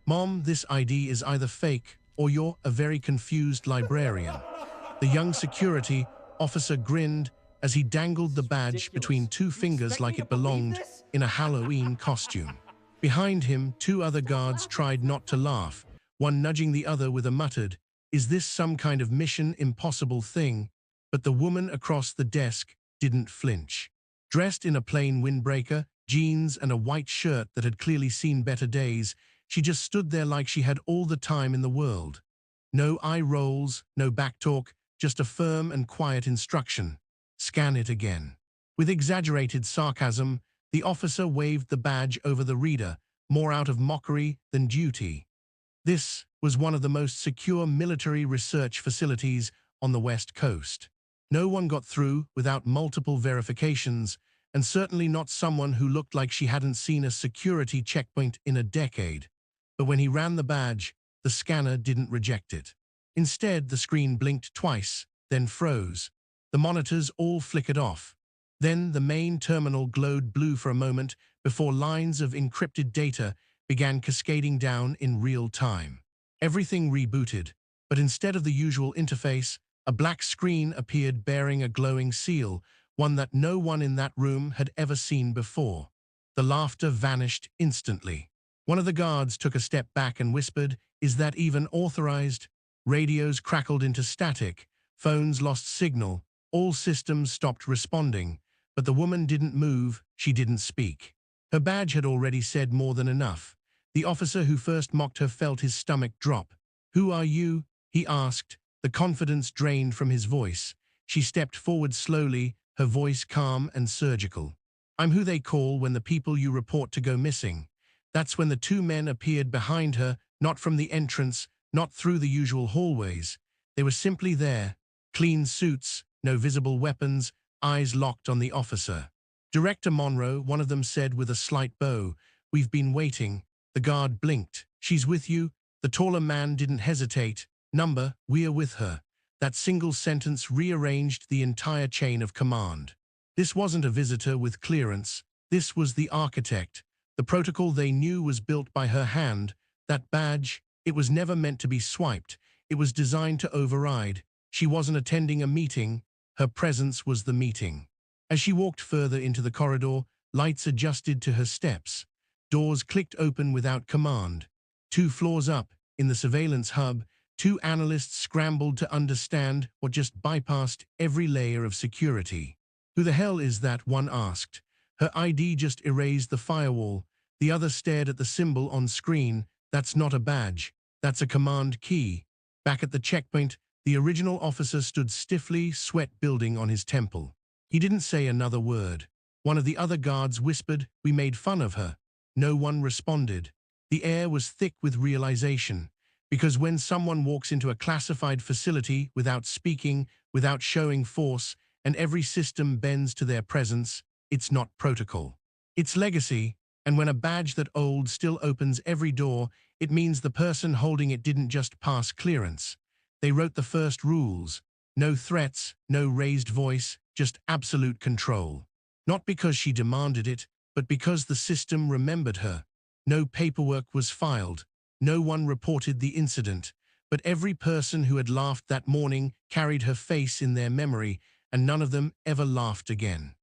"Mom, this ID is either fake or you're a very confused librarian." The young security officer grinned as he dangled the badge between Ridiculous. two You fingers expect me like to it believe belonged this? in a Halloween costume. Behind him, two other guards tried not to laugh, one nudging the other with a muttered, "Is this some kind of Mission Impossible thing?" But the woman across the desk didn't flinch. Dressed in a plain windbreaker, jeans, and a white shirt that had clearly seen better days, she just stood there like she had all the time in the world. No eye rolls, no backtalk, just a firm and quiet instruction. "Scan it again." With exaggerated sarcasm, the officer waved the badge over the reader, more out of mockery than duty. This was one of the most secure military research facilities on the West Coast. No one got through without multiple verifications, and certainly not someone who looked like she hadn't seen a security checkpoint in a decade. But when he ran the badge, the scanner didn't reject it. Instead, the screen blinked twice, then froze. The monitors all flickered off. Then the main terminal glowed blue for a moment before lines of encrypted data began cascading down in real time. Everything rebooted, but instead of the usual interface, a black screen appeared bearing a glowing seal, one that no one in that room had ever seen before. The laughter vanished instantly. One of the guards took a step back and whispered, "Is that even authorized?" Radios crackled into static, phones lost signal, all systems stopped responding, but the woman didn't move, she didn't speak. Her badge had already said more than enough. The officer who first mocked her felt his stomach drop. "Who are you?" he asked, the confidence drained from his voice. She stepped forward slowly, her voice calm and surgical. "I'm who they call when the people you report to go missing." That's when the two men appeared behind her, not from the entrance, not through the usual hallways. They were simply there, clean suits, no visible weapons, eyes locked on the officer. "Director Monroe," one of them said with a slight bow. "We've been waiting." The guard blinked. "She's with you?" The taller man didn't hesitate. "Number, we're with her." That single sentence rearranged the entire chain of command. This wasn't a visitor with clearance. This was the architect. The protocol they knew was built by her hand. That badge, it was never meant to be swiped. It was designed to override. She wasn't attending a meeting. Her presence was the meeting. As she walked further into the corridor, lights adjusted to her steps. Doors clicked open without command. 2 floors up, in the surveillance hub, 2 analysts scrambled to understand what just bypassed every layer of security. "Who the hell is that?" one asked. Her ID just erased the firewall. The other stared at the symbol on screen. "That's not a badge. That's a command key." Back at the checkpoint, the original officer stood stiffly, sweat building on his temple. He didn't say another word. One of the other guards whispered, "We made fun of her." No one responded. The air was thick with realization. Because when someone walks into a classified facility without speaking, without showing force, and every system bends to their presence, it's not protocol. It's legacy, and when a badge that old still opens every door, it means the person holding it didn't just pass clearance. They wrote the first rules. No threats, no raised voice, just absolute control. Not because she demanded it, but because the system remembered her. No paperwork was filed. No one reported the incident. But every person who had laughed that morning carried her face in their memory, and none of them ever laughed again.